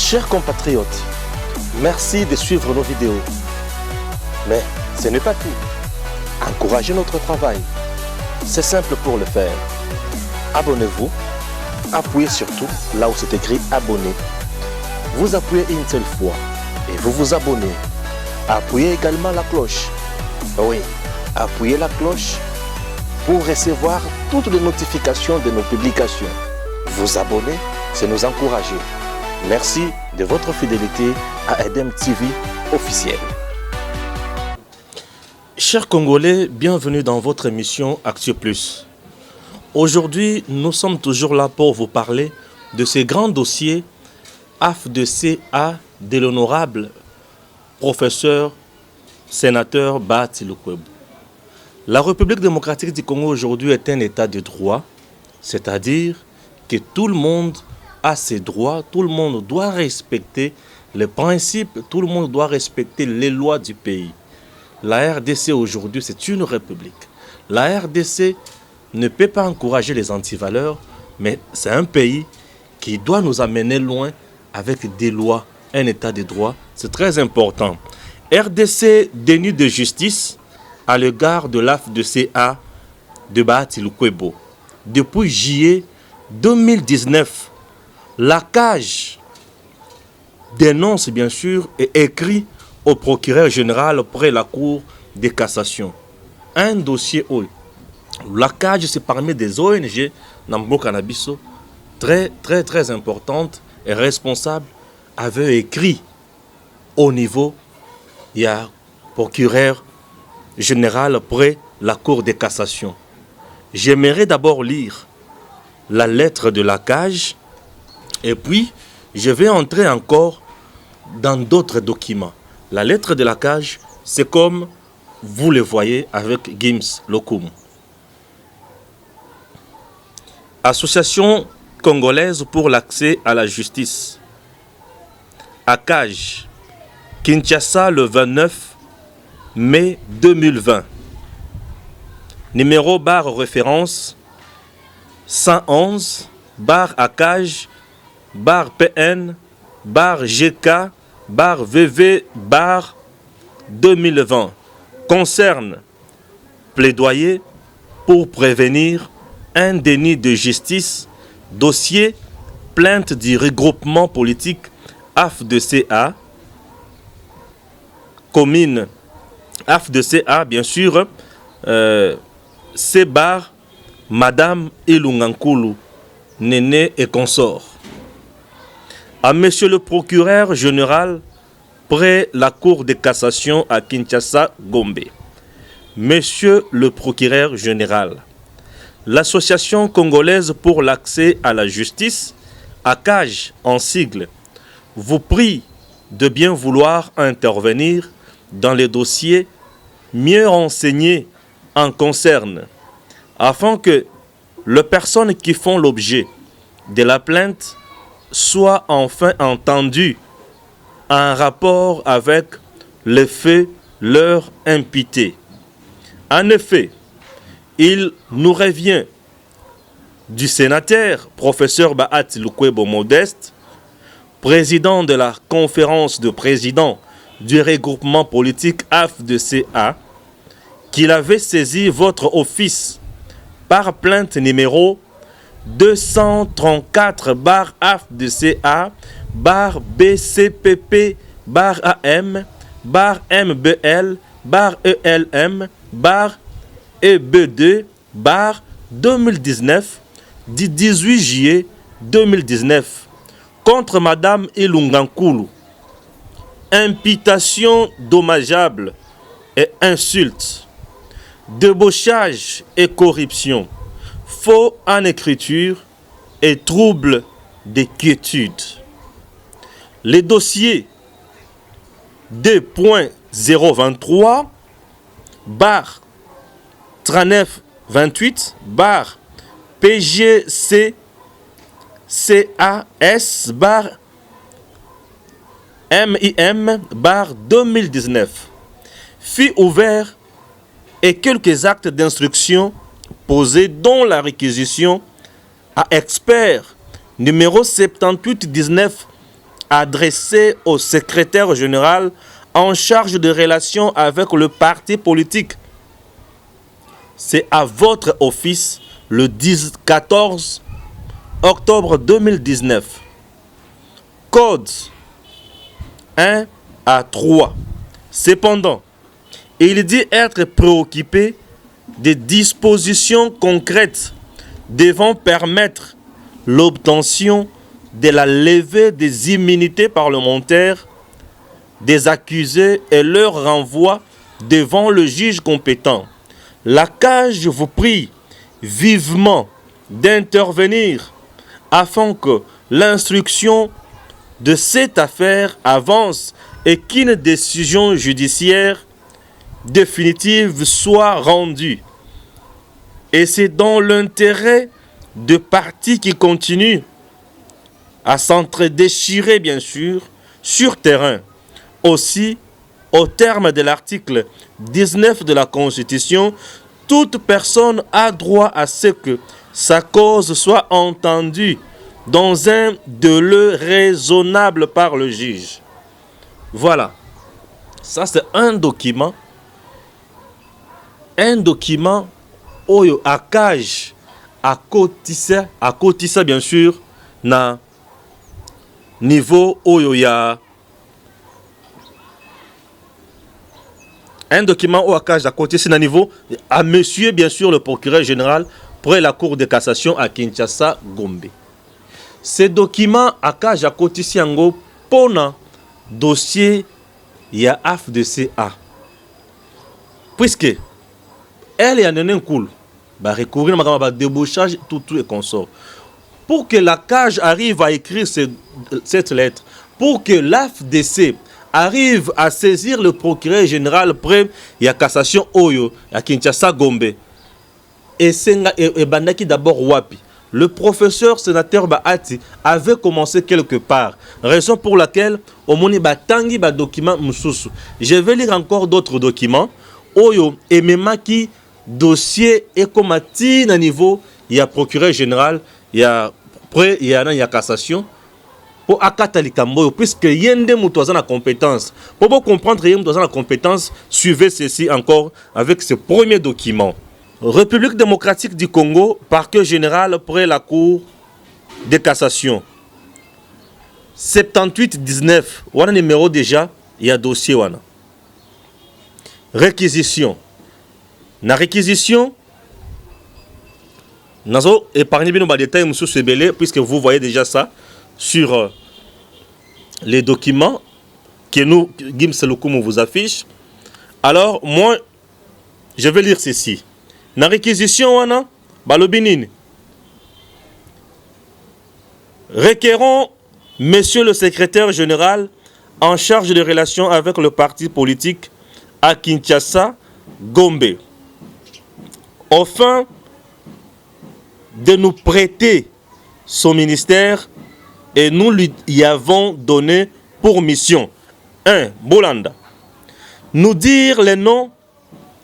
Chers compatriotes, merci de suivre nos vidéos. Mais ce n'est pas tout. Encouragez notre travail. C'est simple pour le faire. Abonnez-vous. Appuyez surtout là où c'est écrit abonner. Vous appuyez une seule fois et vous vous abonnez. Appuyez également la cloche. Oui, appuyez la cloche pour recevoir toutes les notifications de nos publications. Vous abonner, c'est nous encourager. Merci de votre fidélité à Edem TV officiel. Chers Congolais, bienvenue dans votre émission Action Plus. Aujourd'hui, nous sommes toujours là pour vous parler de ce grand dossier AFDCA de l'honorable professeur sénateur Bahati Lukwebo. La République démocratique du Congo aujourd'hui est un état de droit, c'est-à-dire que tout le monde a ses droits, tout le monde doit respecter les principes, tout le monde doit respecter les lois du pays. La RDC aujourd'hui, c'est une république. La RDC ne peut pas encourager les antivaleurs, mais c'est un pays qui doit nous amener loin avec des lois, un état de droit. C'est très important. RDC déni de justice à l'égard de l'AFDCA de Bahati Lukwebo. Depuis juillet 2019, la CAJ dénonce bien sûr et écrit au procureur général auprès de la Cour de cassation. Un dossier où la CAJ, c'est parmi des ONG Nambo Cannabiso très importante et responsable, avait écrit au niveau, il y a procureur général auprès de la Cour de cassation. J'aimerais d'abord lire la lettre de la CAJ et puis je vais entrer encore dans d'autres documents. La lettre de la CAJ, c'est comme vous le voyez avec Gims Lokum. Association congolaise pour l'accès à la justice. ACAJ, Kinshasa le 29 mai 2020. Numéro barre référence 111 barre ACAJ barre PN barre GK barre VV barre 2020 concerne plaidoyer pour prévenir un déni de justice, dossier plainte du regroupement politique AFDCA, commune AFDCA bien sûr, C barre Madame Ilungankulu, Néné et consort. À Monsieur le procureur général près la Cour de cassation à Kinshasa, Gombe. Monsieur le procureur général, l'Association congolaise pour l'accès à la justice, ACAJ en sigle, vous prie de bien vouloir intervenir dans les dossiers mieux renseignés en concerne, afin que les personnes qui font l'objet de la plainte soient enfin entendues en rapport avec les faits leur imputés. En effet, il nous revient du sénateur, professeur Bahati Lukwebo Modeste, président de la conférence de présidents du regroupement politique AFDCA, qu'il avait saisi votre office par plainte numéro 234 barre AFDCA barre BCPP barre AM barre MBL barre ELM barre EB2 barre 2019 du 18 juillet 2019 contre Madame Ilungankulu. Imputation dommageable et insulte, débauchage et corruption, faux en écriture et trouble de quiétude. Les dossiers 2.023 barre 3928 barre PGC CAS barre MIM barre 2019 fut ouvert et quelques actes d'instruction posés dont la réquisition à expert numéro 7819 adressé au secrétaire général en charge de relations avec le parti politique. C'est à votre office le 14 octobre 2019. Code 1 à 3. Cependant, il dit être préoccupé des dispositions concrètes devant permettre l'obtention de la levée des immunités parlementaires des accusés et leur renvoi devant le juge compétent. La CAJ vous prie vivement d'intervenir afin que l'instruction de cette affaire avance et qu'une décision judiciaire définitive soit rendue. Et c'est dans l'intérêt de partis qui continuent à s'entre-déchirer, bien sûr, sur terrain. Aussi, au terme de l'article 19 de la Constitution, toute personne a droit à ce que sa cause soit entendue dans un délai raisonnable par le juge. Voilà. Ça, c'est un document. Un document oyo akaj akotisa bien sûr na niveau oyo ya un document au akaj akotisa na niveau à monsieur bien sûr le procureur général près la cour de cassation à Kinshasa Gombe. Ce document akaj akotisa yango pona dossier ya AFDCA puisque elle est en un cool. Bah, recourir à débauchage, tout et consort. Pour que la CAJ arrive à écrire cette lettre, pour que l'AFDC arrive à saisir le procureur général près de la cassation Oyo, à Kinshasa Gombe, et Bandaki d'abord Wapi. Le professeur sénateur Bahati avait commencé quelque part, raison pour laquelle Omoni Batangi ba document Moussoussou. Je vais lire encore d'autres documents. Oyo et Memaki dossier est comme à niveau, il y a procureur général, il y a près, il y a cassation. Pour akatali kamboyo, puisque yende moutoisan la compétence. Pour vous comprendre yende moutoisan la compétence, suivez ceci encore avec ce premier document. République démocratique du Congo, parquet général près la cour de cassation. 78-19, on a numéro déjà, il y a dossier wana. Réquisition. Na réquisition, nazo épargné bien nos détails, monsieur Sebele, puisque vous voyez déjà ça sur les documents que nous, Gims Seloukoum vous affiche. Alors, moi, je vais lire ceci. Na réquisition, wana, balobinine. Requérons, monsieur le secrétaire général, en charge des relations avec le parti politique à Kinshasa, Gombe, afin de nous prêter son ministère et nous lui y avons donné pour mission 1. Bolanda. Nous dire les noms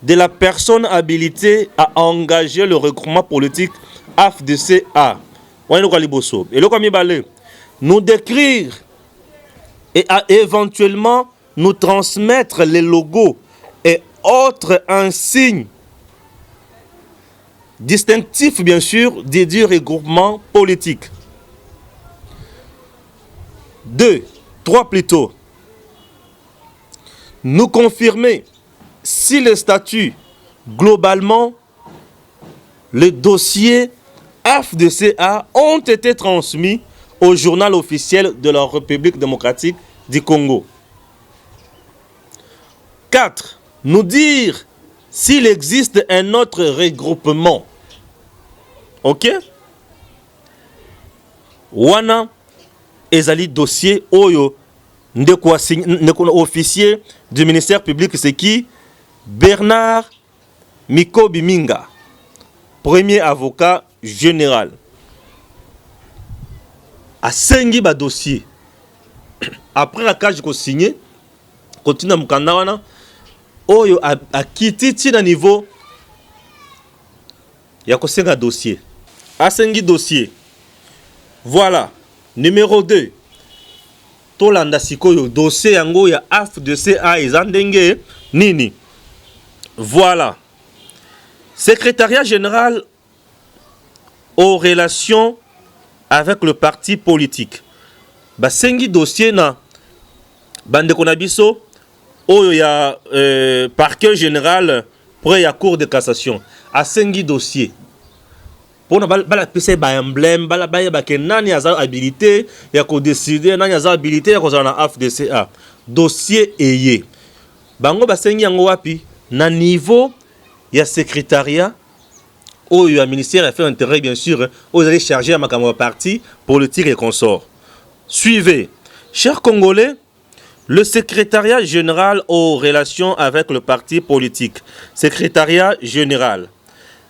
de la personne habilitée à engager le regroupement politique AFDCA. Nous décrire et à éventuellement nous transmettre les logos et autres insignes distinctifs, bien sûr, des regroupements politiques. 2. 3 plutôt. Nous confirmer si les statuts, globalement, les dossiers AFDCA ont été transmis au journal officiel de la République démocratique du Congo. 4. Nous dire s'il existe un autre regroupement. Ok? Wana ezali dossier oyo ndeko officier du ministère public, c'est qui? Bernard Miko Biminga, premier avocat général. A sengi ba dossier. Après la cage ko signé, continue mukanda wana oyo a quitté na niveau ya ko senga dossier. A sengi dossier. Voilà. Numéro 2. tolanda sikoyo dossier yango ya AFDCA ezandenge nini. Voilà. Secrétariat général aux relations avec le parti politique. Basengi dossier na bande konabiso oyo ya parquet général pour la cour de cassation. Asengi dossier. Pour bala pese ba emblème bala ba ke nani aza habilité ya ko décider nani aza habilité ya ko za na AFDCA. Dossier eye. Bango basengi yango wapi na niveau ya secrétariat ou il y a un ministère affaires intérieures bien sûr, vous allez charger à ma camarade parti politique et consort. Suivez, chers Congolais, le secrétariat général aux relations avec le parti politique. Secrétariat général.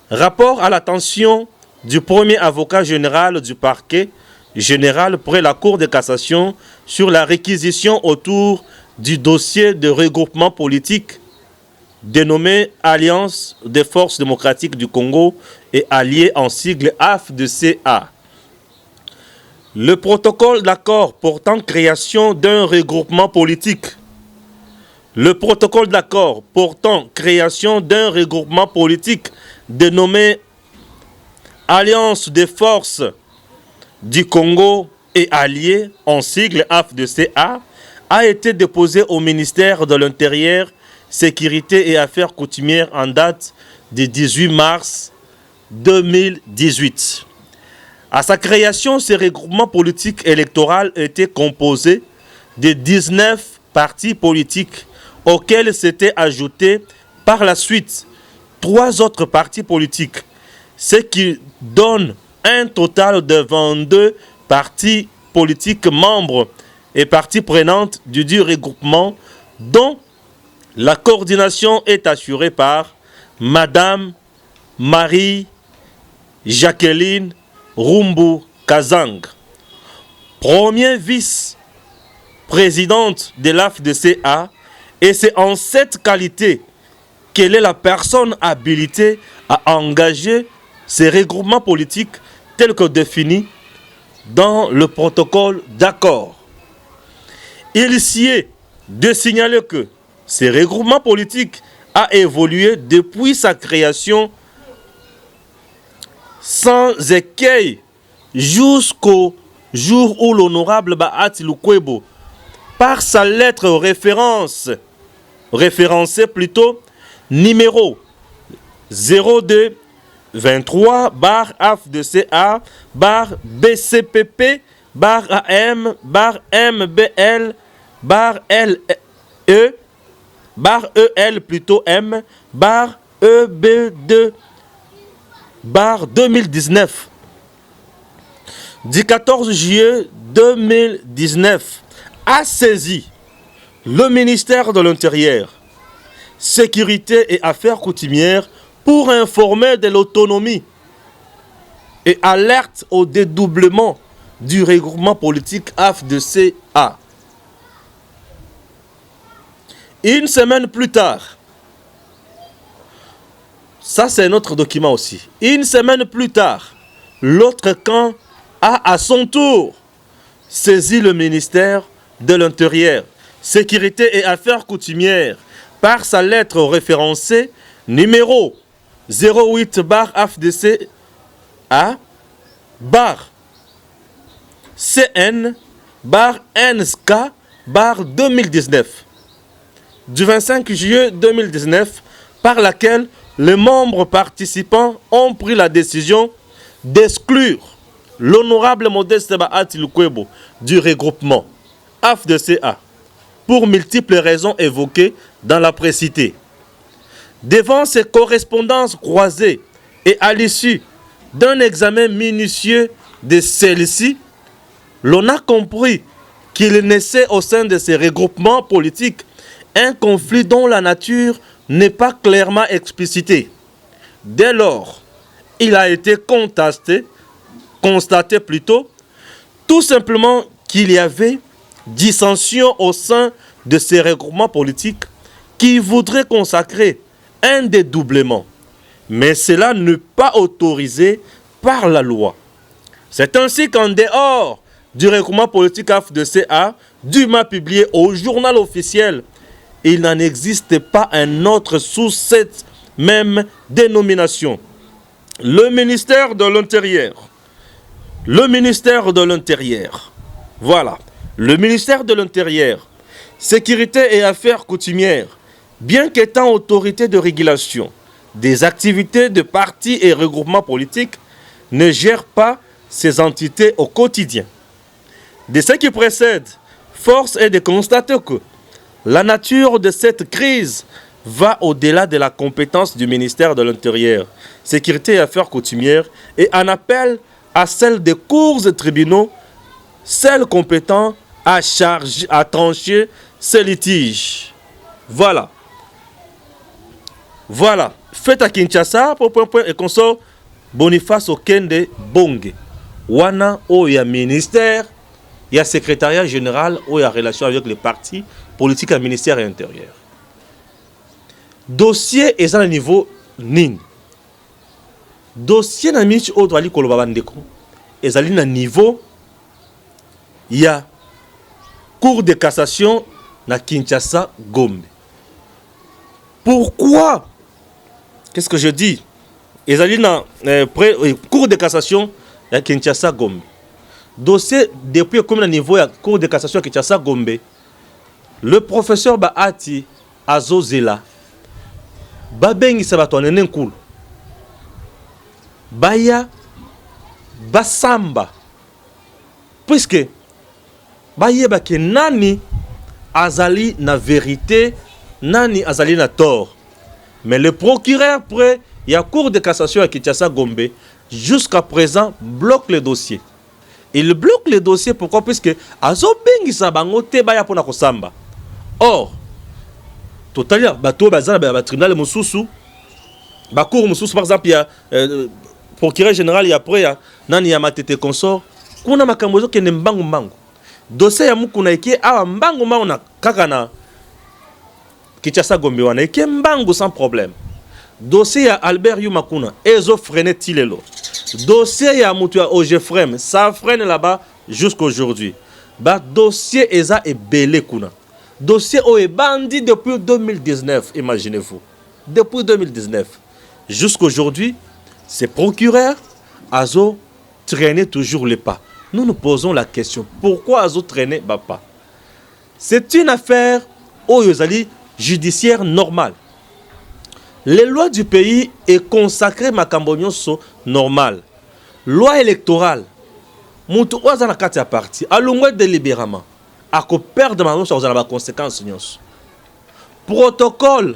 Rapport à l'attention du premier avocat général du parquet général près la Cour de cassation sur la réquisition autour du dossier de regroupement politique dénommé Alliance des forces démocratiques du Congo et allié en sigle AFDCA. Le protocole d'accord portant création d'un regroupement politique. Le protocole d'accord portant création d'un regroupement politique dénommé Alliance des forces du Congo et allié en sigle AFDCA a été déposé au ministère de l'Intérieur, Sécurité et Affaires coutumières en date du 18 mars 2018. À sa création, ce regroupement politique électoral était composé de 19 partis politiques auxquels s'étaient ajoutés par la suite 3 autres partis politiques, ce qui donne un total de 22 partis politiques membres et parties prenantes du dit regroupement, dont la coordination est assurée par Madame Marie-Jacqueline Rumbu Kazang, première vice-présidente de l'AFDCA, et c'est en cette qualité qu'elle est la personne habilitée à engager ces regroupements politiques tels que définis dans le protocole d'accord. Il s'y est de signaler que ce regroupement politique a évolué depuis sa création sans écueil jusqu'au jour où l'honorable Bahati Lukwebo, par sa lettre référencée plutôt numéro 02 23 bar AFDCA bar BCPP bar AM bar MBL bar LE bar EL plutôt M bar EB2 bar 2019 du 14 juillet 2019 a saisi le ministère de l'Intérieur, Sécurité et Affaires coutumières pour informer de l'autonomie et alerte au dédoublement du regroupement politique AFDCA. Une semaine plus tard, ça c'est notre document aussi, une semaine plus tard, l'autre camp a à son tour saisi le ministère de l'Intérieur, Sécurité et Affaires coutumières par sa lettre référencée numéro 08 bar AFDCA bar CN bar NSK bar 2019 du 25 juillet 2019 par laquelle les membres participants ont pris la décision d'exclure l'honorable Modeste Bahati Lukwebo du regroupement AFDCA pour multiples raisons évoquées dans la précitée. Devant ces correspondances croisées et à l'issue d'un examen minutieux de celles-ci, l'on a compris qu'il naissait au sein de ces regroupements politiques un conflit dont la nature n'est pas clairement explicitée. Dès lors, il a été constaté plutôt, tout simplement qu'il y avait dissension au sein de ces regroupements politiques qui voudraient consacrer un dédoublement. Mais cela n'est pas autorisé par la loi. C'est ainsi qu'en dehors du regroupement politique AFDCA, dûment publié au journal officiel. Il n'en existe pas un autre sous cette même dénomination. Le ministère de l'Intérieur. Le ministère de l'Intérieur. Voilà. Le ministère de l'Intérieur. Sécurité et affaires coutumières. Bien qu'étant autorité de régulation des activités de partis et regroupements politiques, ne gère pas ces entités au quotidien. De ce qui précède, force est de constater que la nature de cette crise va au-delà de la compétence du ministère de l'Intérieur, Sécurité et Affaires coutumières, et en appelle à celle des cours et tribunaux, celles compétentes à trancher ces litiges. Voilà. Voilà. Fait à Kinshasa, et consort Boniface Okende Bonge. Wana, où il y a ministère, il y a secrétariat général, où il y a relation avec les partis politiques et ministère et intérieur. Dossier est à un niveau nin. Dossier na michi au doali kolobabandeko. Est à un niveau, il y a cour de cassation na Kinshasa Gombe. Pourquoi? Qu'est-ce que je dis? Ils allaient dans cour de cassation à Kinshasa Gombe. Dossier depuis combien de niveau à cour de cassation à Kinshasa Gombe. Le professeur Bahati Azozela Babengi Sabaton Nenkul Baya Basamba. Puisque Baya Bake Nani Azali na vérité, Nani Azali na tort. Mais le procureur près, il y a cour de cassation à Kinshasa Gombe, jusqu'à présent, bloque le dossier. Il bloque le dossier, pourquoi? Puisque Azobengi Sabango Tebaya Pona Kosamba. Or, totalement, bateau bazar tribunal Moussoussou, Bakour Moussoussou par exemple, il y a procureur général, il y a après, Nani Yamatete consort, Kuna Makambozo qui est Mbangu Mbangu. Dossier ya Mukuna Eke, Mbangu Mbangu na Kakana. Kinshasa Gombe wana eke mbangu sans problème. Dossier ya Albert Yumakuna ezo freine tilelo. Dossier ya mutu ya Ogefrem, ça freine là-bas jusqu'aujourd'hui. Ba dossier eza e belé kuna. Dossier o e bandi depuis 2019, imaginez-vous. Depuis 2019 jusqu'aujourd'hui, ces procureurs azo traîner toujours les pas. Nous nous posons la question, pourquoi azo traîner ba pas? C'est une affaire oyozali judiciaire normal. Les lois du pays est consacré makambonyo so normal. Loi électorale. Moutou ouazana kati ya parti. Alungwe délibérément. Ako perdre ma so ouazana ba conséquences nyos. Protocole.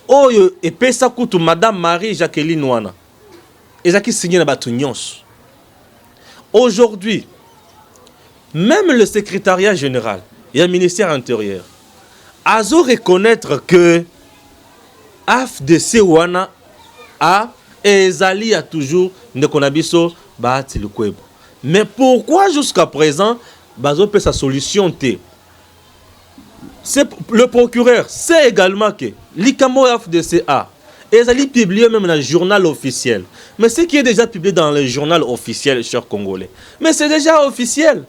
Oyo epesa kutu Madame Marie Jacqueline Wana. Ezaki signé na batu nyos. Aujourd'hui, même le secrétariat général et le ministère intérieur Azo reconnaître que AFDC wana a ezali a toujours nekonabiso Bahati Lukwebo. Mais pourquoi jusqu'à présent bazo peut sa solution té? C'est le procureur, c'est également que l'Ikamo AFDCA ezali publié même dans le journal officiel. Mais ce qui est déjà publié dans le journal officiel, chers Congolais, mais c'est déjà officiel.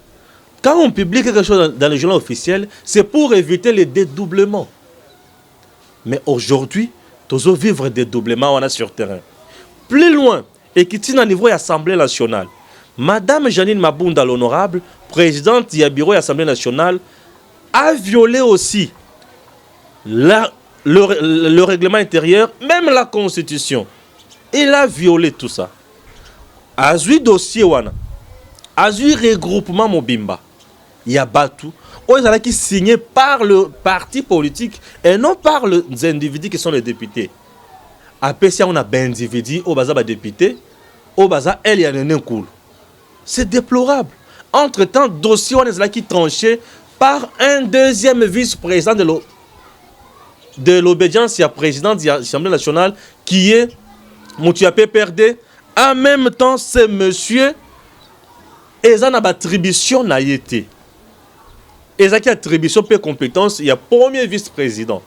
Quand on publie quelque chose dans le journal officiel, c'est pour éviter les dédoublements. Mais aujourd'hui, nous allons vivre des dédoublements on a sur terrain. Plus loin, et qui tient au niveau de l'Assemblée nationale, Madame Janine Mabunda, l'honorable, présidente du bureau de l'Assemblée nationale, a violé aussi le règlement intérieur, même la Constitution. Il a violé tout ça. Azui dossier wana, azui regroupement Mobimba. Il y a Batou, qui signé par le parti politique et non par les individus qui sont les députés. Après ça, on a des individus, au baza député, au baza elle y a un cool. C'est déplorable. Entre-temps, dossier on est là qui tranché par un deuxième vice-président de l'obédience, il y a président de l'Assemblée nationale qui est Moutia PPRD. En même temps, c'est monsieur et ça n'a pas attribution n'a été. Et ça qui a attribution peu compétence, il y a premier vice-président.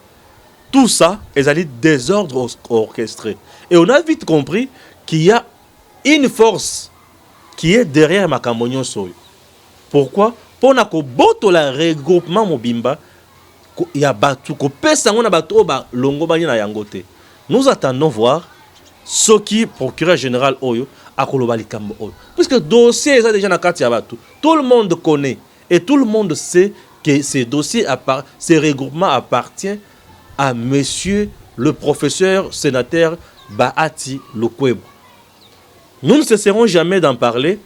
Tout ça, ils allaient désordre orchestré. Et on a vite compris qu'il y a une force qui est derrière Makamonion Soyo. Pourquoi? Pour na ko boto la regroupement mobimba ya batu ko pesa ngona bato ba longo bani na yangote. Nous attendons voir ce qui procureur général Oyo a koloba likambo Oyo. Puisque dossier est déjà na kati ya batu. Tout le monde connaît et tout le monde sait que ces dossiers ces regroupements appartient à monsieur le professeur sénateur Bahati Lukwebo. Nous ne cesserons jamais d'en parler.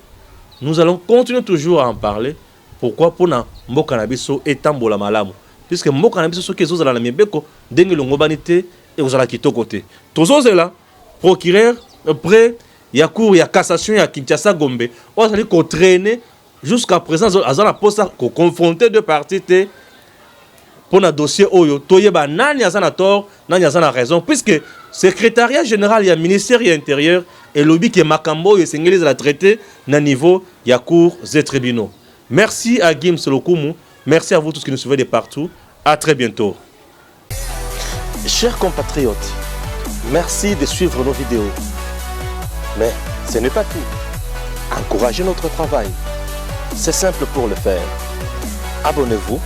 Nous allons continuer toujours à en parler. Pourquoi? Pour na mboka na biso etambola malamu. Puisque mboka na biso soki ezozala na mibeko ndenge longo banité et ozala kitoko te. Tozozela procureur près ya cour ya cassation ya Kinshasa Gombe. On s'allait ko traîner jusqu'à présent azala posa ko confronter deux parties te pour na dossier oyo toyeba nani azana tort nani azana raison puisque secrétariat général ya ministère ya intérieur et lobby qui makambo yo sengeli la traiter na niveau ya cour et tribunaux. Merci à Gims Lokumu, merci à vous tous qui nous suivez de partout. À très bientôt. Chers compatriotes, merci de suivre nos vidéos. Mais ce n'est pas tout. Encouragez notre travail. C'est simple pour le faire. Abonnez-vous.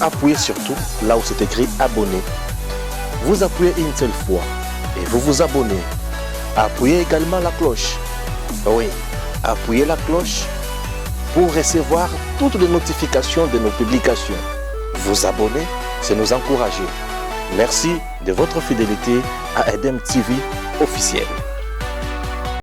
Appuyez surtout là où c'est écrit abonner. Vous appuyez une seule fois et vous vous abonnez. Appuyez également la cloche. Oui, appuyez la cloche pour recevoir toutes les notifications de nos publications. Vous abonner, c'est nous encourager. Merci de votre fidélité à Edem TV officiel.